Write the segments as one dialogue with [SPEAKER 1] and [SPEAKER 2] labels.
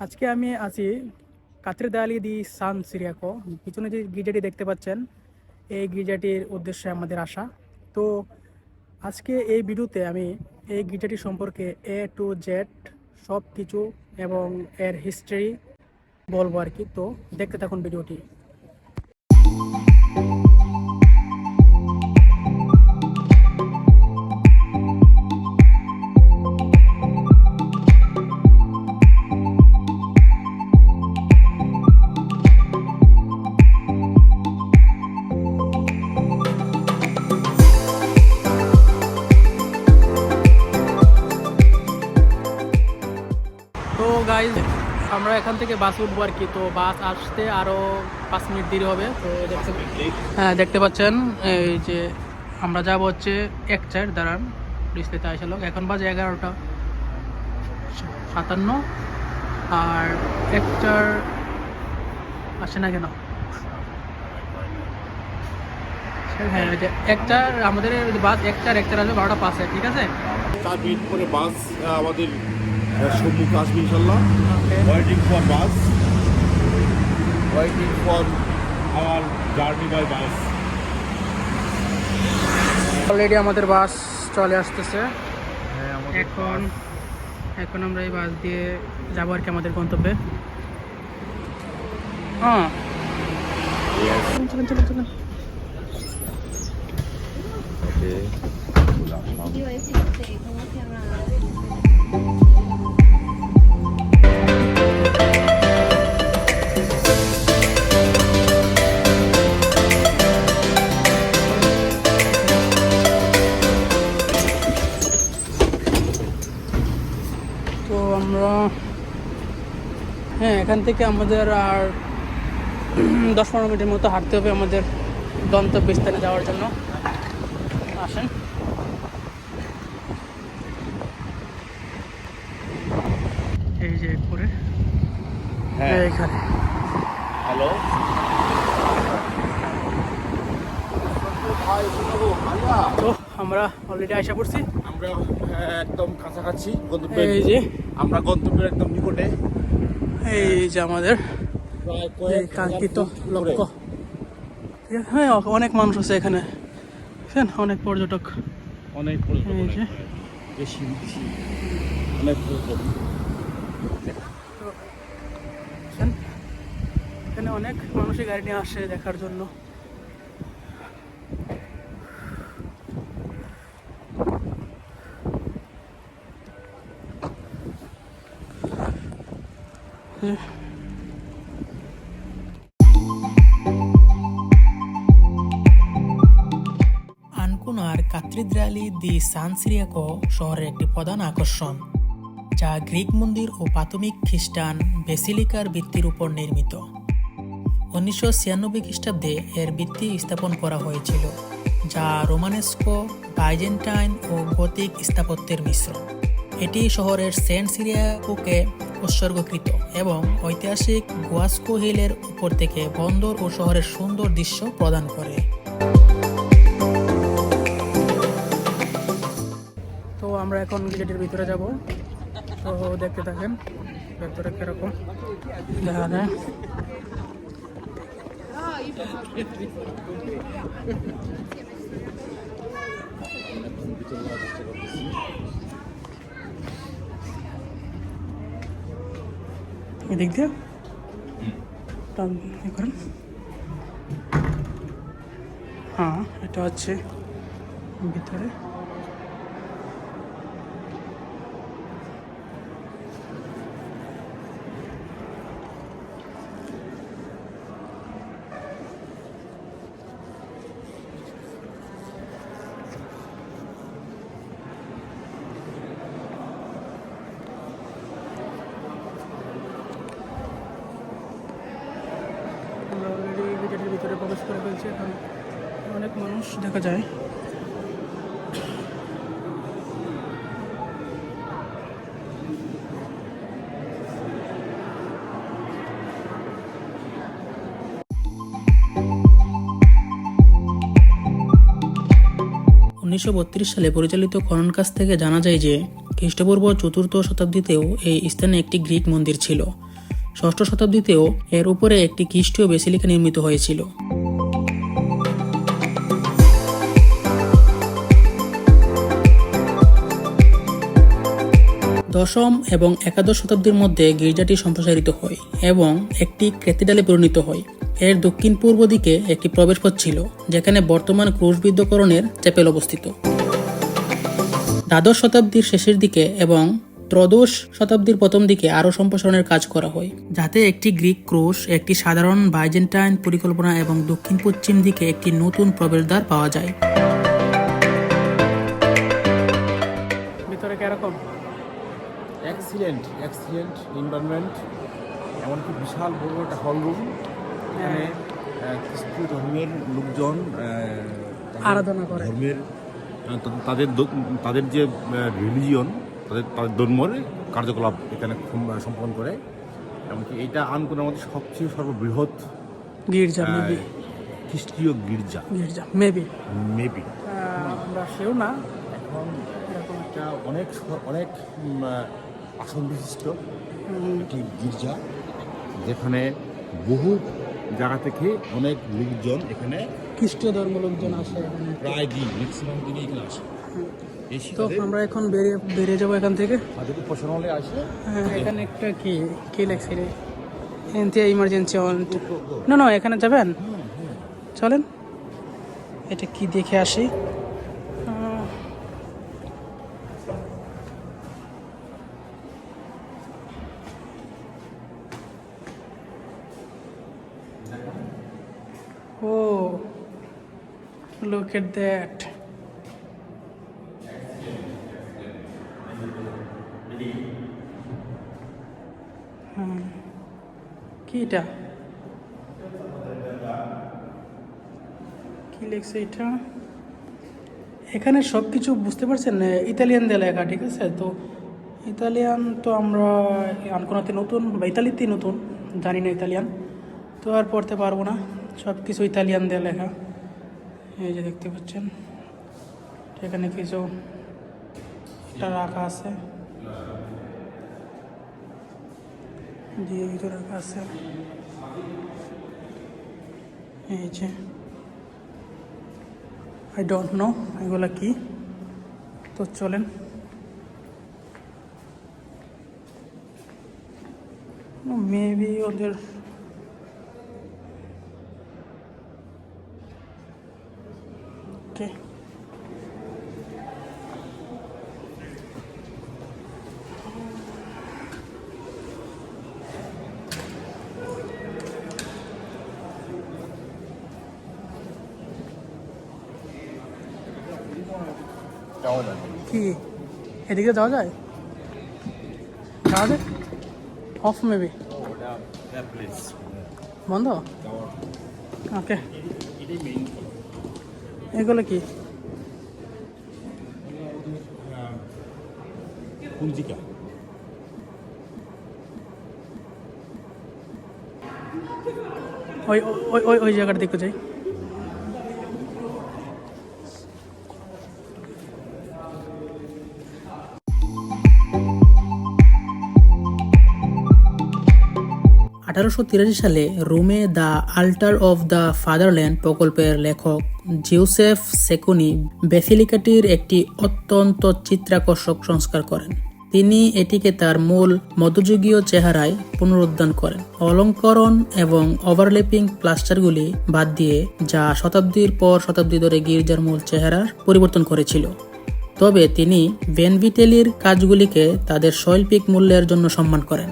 [SPEAKER 1] আজকে আমি আছি কাত্রেদালি দি সান সিরিয়াকো। পিছনে যে গির্জাটি দেখতে পাচ্ছেন, এই গির্জাটির উদ্দেশ্যে আমাদের আসা। তো আজকে এই ভিডিওতে আমি এই গির্জাটি সম্পর্কে এ টু জেড সব কিছু এবং এর হিস্ট্রি বলবো আর কি। তো দেখতে থাকুন ভিডিওটি। তো গাইজ, আমরা এখান থেকে বাস উঠবো আর কি। তো বাস আসতে আরও 5 মিনিট দেরি হবে। তো দেখতে পাচ্ছেন এই যে আমরা যাব হচ্ছে 1-4 দাঁড়ান ডিসপ্লেতে আসা লোক। এখন বাজে 11:57 আর 1-4 আসে না কেন? হ্যাঁ, ওই যে 1-4 আমাদের বাস 1-4 আসবে 12:05-এ, ঠিক আছে।
[SPEAKER 2] 4 মিনিট পরে বাস আমাদের সম্মুখে আসবে ইনশাল্লাহ।
[SPEAKER 1] Okay,
[SPEAKER 2] waiting for bus, waiting for our journey by bus.
[SPEAKER 1] Already আমাদের বাস চলে আসতেছে। এখন আমরা এই বাস দিয়ে যাবো আর কি আমাদের গন্তব্যে। হ্যাঁ, চলুন চলুন চলুন। তো আমরা এখান থেকে আমাদের আর 10-15 মিনিটের মতো হাঁটতে হবে আমাদের গন্তব্যস্থানে যাওয়ার জন্য। আসেন। এই যে করে এইখানে।
[SPEAKER 2] হ্যালো,
[SPEAKER 1] তো আমরা অলরেডি আশা করছি
[SPEAKER 2] আমরা একদম কাছাকাছি গন্তব্যে।
[SPEAKER 1] এই যে
[SPEAKER 2] আমরা গন্তব্যের একদম নিকটে।
[SPEAKER 1] এই যে আমাদের
[SPEAKER 2] প্রায়
[SPEAKER 1] এই
[SPEAKER 2] কয়েক
[SPEAKER 1] কাঙ্ক্ষিত
[SPEAKER 2] হাজার ফুট দূরে।
[SPEAKER 1] লক্ষ্য। হ্যাঁ, অনেক মানুষ আছে এখানে, বুঝছেন, অনেক পর্যটক।
[SPEAKER 2] অনেক পর্যটক,
[SPEAKER 1] এই যে
[SPEAKER 2] বেশি বেশি অনেক পর্যটক।
[SPEAKER 1] বুঝছেন, এখানে অনেক মানুষই গাড়ি নিয়ে আসে দেখার জন্য।
[SPEAKER 3] আনকুনার কাত্রিদ্রালি দি সান সিরিয়াকো শহরের একটি প্রধান আকর্ষণ, যা গ্রিক মন্দির ও প্রাথমিক খ্রিস্টান বেসিলিকার ভিত্তির উপর নির্মিত। 1996 খ্রিস্টাব্দে এর ভিত্তি স্থাপন করা হয়েছিল, যা রোমানেস্কো, বাইজেন্টাইন ও গথিক স্থাপত্যের মিশ্রণ। এটি শহরের সেন্ট সিরিয়াকোকে উৎসর্গকৃত এবং ঐতিহাসিক গুয়াস্কো হিলের উপর থেকে বন্দর ও শহরের সুন্দর দৃশ্য প্রদান করে।
[SPEAKER 1] তো আমরা এখন গেটের ভিতরে যাব। তো দেখতে থাকেন ভেতরে কিরকম দেখা যায়। এদিক দিয়ে টান করেন। হ্যাঁ, এটা হচ্ছে ভিতরে। আমরা অলরেডি গেটের ভিতরে প্রবেশ করে ফেলছি। এখন অনেক মানুষ দেখা যায়।
[SPEAKER 3] 1932 সালে পরিচালিত খনন কাজ থেকে জানা যায় যে খ্রিস্টপূর্ব 4th শতাব্দীতেও এই স্থানে একটি গ্রিক মন্দির ছিল, ষষ্ঠ শতাব্দীতেও এর উপরে একটি খ্রিস্টীয় বেসিলিকা নির্মিত হয়েছিল। দশম এবং একাদশ শতাব্দীর মধ্যে গির্জাটি সম্প্রসারিত হয় এবং একটি ক্যাথিড্রালে পরিণত হয়। এর দক্ষিণ পূর্ব দিকে একটি প্রবেশপথ ছিল, যেখানে বর্তমান ক্রুশবিদ্ধকরণের চ্যাপেল অবস্থিত। দ্বাদশ শতাব্দীর শেষের দিকে এবং ত্রয়োদশ শতাব্দীর প্রথম দিকে আরও সম্প্রসারণের কাজ করা হয়, যাতে একটি গ্রিক ক্রুশ, একটি সাধারণ বাইজেন্টাইন পরিকল্পনা এবং দক্ষিণ পশ্চিম দিকে একটি নতুন প্রবেশদ্বার পাওয়া যায়।
[SPEAKER 1] ভিতরে কিরকম?
[SPEAKER 2] এক্সিলেন্ট এনভায়রনমেন্ট, এমনকি বিশাল বড় একটা হল রুম। এখানে খ্রিস্টীয় ধর্মের লোকজন
[SPEAKER 1] আরাধনা করে,
[SPEAKER 2] ধর্মের তাদের যে রিলিজিয়ন, তাদের ধর্মের কার্যকলাপ এখানে সম্পাদন করে। এমনকি এইটা আনকোনের মধ্যে সবচেয়ে সর্ববৃহৎ
[SPEAKER 1] গির্জা, মেবি
[SPEAKER 2] খ্রিস্টীয় গির্জা,
[SPEAKER 1] মেবি
[SPEAKER 2] মেবি
[SPEAKER 1] আমরা সেও না।
[SPEAKER 2] এখন এটা অনেক আসন বিশিষ্ট একটি গির্জা, যেখানে বহু জায়গা থেকে অনেক লোকজন এখানে
[SPEAKER 1] খ্রিস্টীয় ধর্ম লোকজন আসে,
[SPEAKER 2] প্রায় দিন ম্যাক্সিমাম দিনই এখানে আসে।
[SPEAKER 1] তো আমরা এখন বেরিয়ে যাবো এখান থেকে।
[SPEAKER 2] তাদের উপাসনালয়ে আসে।
[SPEAKER 1] এখানে একটা কি লেখছে রে, এনতে ইমার্জেন্সি না এখানে যাবেন, চলেন এটা কি দেখে আসি। Oh, look at that. কি এটা, কি লিখছে এটা? এখানে সব কিছু বুঝতে পারছেন, ইতালিয়ান দিয়ে লেখা, ঠিক আছে? তো ইতালিয়ান তো আমরা আনকোনাতে নতুন বা ইতালিতে নতুন, জানি না ইতালিয়ান, তো আর পড়তে পারবো না। সব কিছু ইতালিয়ান দিয়ে লেখা, এই যে দেখতে পাচ্ছেন। এখানে কিছু এটা রাখা আছে, দিয়ে ভিতরে রাখা আছে, এই যে আই ডোন্ট নো এগুলা কি। তো চলেন, মেবি ওদের কি এদিকে যাওয়া যায়, অফ মেবি বন্ধ। ওকে, এগুলো কি?
[SPEAKER 2] পুঞ্জিকা।
[SPEAKER 1] ওই ওই ওই ওই জায়গাটা দেখতে যাই।
[SPEAKER 3] সালে রোমে the altar of the fatherland প্রকল্পের লেখক জিউসেফ সেকুনি বেসিলিকাটির একটি অত্যন্ত চিত্রাকর্ষক সংস্কার করেন। তিনি এটিকে তার মূল মধ্যযুগীয় চেহারায় পুনরুদ্ধার করেন, অলঙ্করণ এবং ওভারল্যাপিং প্লাস্টারগুলি বাদ দিয়ে, যা শতাব্দীর পর শতাব্দী ধরে গির্জার মূল চেহারার পরিবর্তন করেছিল। তবে তিনি ভেনভিটেলির কাজগুলিকে তাদের শৈল্পিক মূল্যের জন্য সম্মান করেন।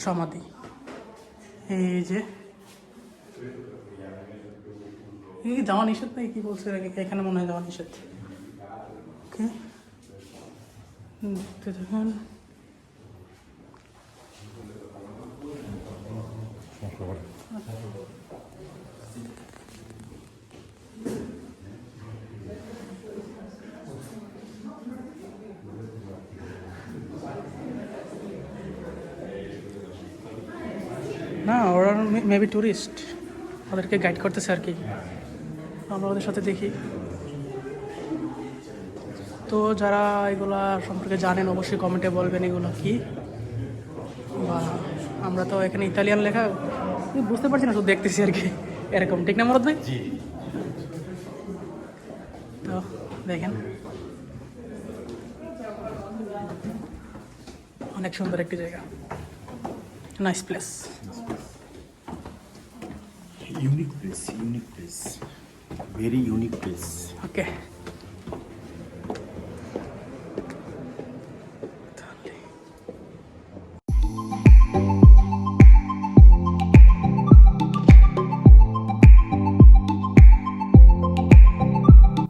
[SPEAKER 1] সমাধি, এই যে যাওয়া নিষেধ নাকি কি বলছে এখানে, মনে হয় যাওয়া নিষেধ। ওকে, দেখতে দেখুন। না, ওরা মেবি ট্যুরিস্ট, ওদেরকে গাইড করতেছে আর কি, আমরা ওদের সাথে দেখি। তো যারা এগুলা সম্পর্কে জানেন অবশ্যই কমেন্টে বলবেন এগুলো কি বা আমরা তো এখানে ইতালিয়ান লেখা বুঝতে পারছি না, শুধু দেখতেছি আর কি, এরকম ঠিক না মরদ ভাই?
[SPEAKER 2] জি।
[SPEAKER 1] তো দেখেন অনেক সুন্দর একটি জায়গা, nice place.
[SPEAKER 2] Unique place, very unique place.
[SPEAKER 1] Okay,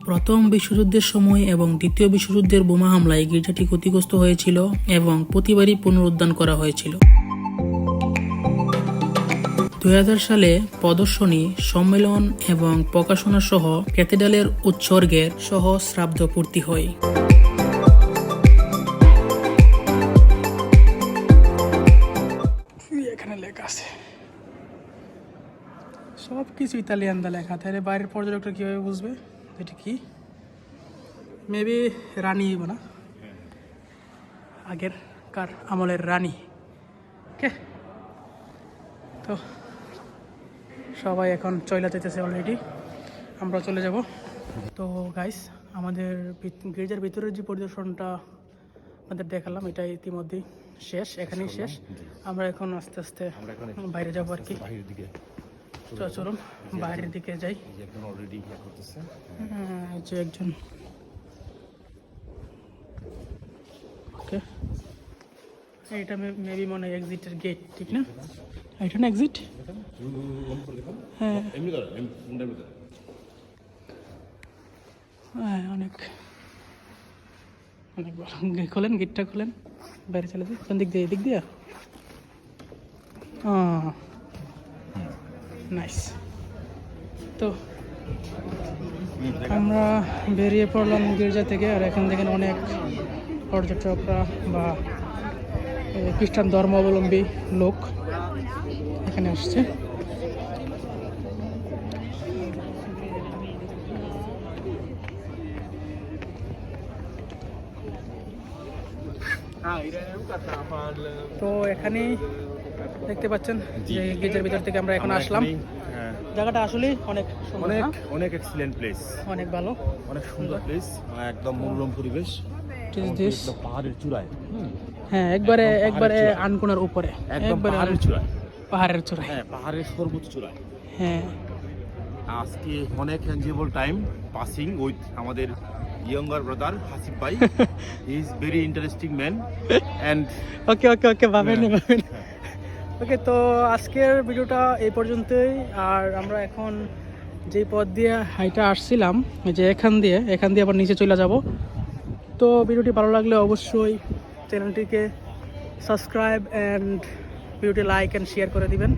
[SPEAKER 3] প্রথম বিশ্বযুদ্ধের সময় এবং দ্বিতীয় বিশ্বযুদ্ধের বোমা হামলায় গির্জাটি ক্ষতিগ্রস্ত হয়েছিল এবং প্রতিবারই পুনরুদ্ধার করা হয়েছিল। 2000 সালে প্রদর্শনী, সম্মেলন এবং প্রকাশনা সহ ক্যাথেড্রালের উৎসর্গের সহস্রাব্দ পূর্তি হয়।
[SPEAKER 1] এখানে লেখা আছে সব কিছু ইতালিয়ান দা লেখা, তাহলে বাইরের পর্যটকরা কীভাবে বুঝবে এটা কি? মেবি রানী না, আগের কার আমলের রানী। ওকে, তো সবাই এখন চলে যেতেছে অলরেডি, আমরা চলে যাব। তো গাইস, আমাদের গির্জার ভিতরের যে পরিদর্শনটা আমাদের দেখালাম এটা ইতিমধ্যেই শেষ, এখানেই শেষ। আমরা এখন আস্তে আস্তে বাইরে যাবো আর কি।
[SPEAKER 2] বাইরের দিকে
[SPEAKER 1] তো চলুন বাইরের দিকে যাই।
[SPEAKER 2] একজন অলরেডি করতেছে।
[SPEAKER 1] এই যে একজন, ওকে, এটা মেবি মনে হয় এক্সিটের গেট, ঠিক না? এটা না এক্সিট? হ্যাঁ হ্যাঁ, অনেক অনেক বড়। খোলেন, গেটটা খোলেন, বাইরে চলে যাই। কোন দিক দিয়ে? এদিক দিয়ে? নাইস। তো আমরা বেরিয়ে পড়লাম গির্জা থেকে, আর এখান থেকে অনেক পর্যটকরা বা খ্রিস্টান ধর্মাবলম্বী লোক এখানে আসছে। তো এখানে দেখতে পাচ্ছেন যে গির্জার ভিতর থেকে আমরা এখন আসলাম। জায়গাটা আসলে অনেক সুন্দর,
[SPEAKER 2] অনেক
[SPEAKER 1] না?
[SPEAKER 2] অনেক এক্সিলেন্ট প্লেস,
[SPEAKER 1] অনেক ভালো,
[SPEAKER 2] অনেক সুন্দর প্লেস, একদম মনোরম পরিবেশ।
[SPEAKER 1] this?
[SPEAKER 2] একদম পাহাড়ের চূড়ায়।
[SPEAKER 1] হ্যাঁ, একবারে
[SPEAKER 2] একদম
[SPEAKER 1] একবারে
[SPEAKER 2] পাহাড়ের চূড়ায়।
[SPEAKER 1] আনকোনার উপরে,
[SPEAKER 2] একদম
[SPEAKER 1] একবারে
[SPEAKER 2] পাহাড়ের চূড়ায়।
[SPEAKER 1] পাহাড়ের চূড়ায়।
[SPEAKER 2] হ্যাঁ, পাহাড়ের সর্বোচ্চ চূড়ায়।
[SPEAKER 1] হ্যাঁ,
[SPEAKER 2] আজকে অনেক এনজয়েবল টাইম পাসিং উইথ আমাদের ইয়ঙ্গার ব্রাদার হাসিফ ভাই। He is very interesting man and
[SPEAKER 1] okay okay okay, ভাবেন ভাবেন। ওকে, তো আজকের ভিডিওটা এই পর্যন্তই। আর আমরা এখন যে পথ দিয়ে হাইটা আসছিলাম, এই যে এখান দিয়ে আবার নিচে চলে যাব। তো ভিডিওটি ভালো লাগলে অবশ্যই চ্যানেলটিকে সাবস্ক্রাইব অ্যান্ড ভিডিওটি লাইক অ্যান্ড শেয়ার করে দিবেন।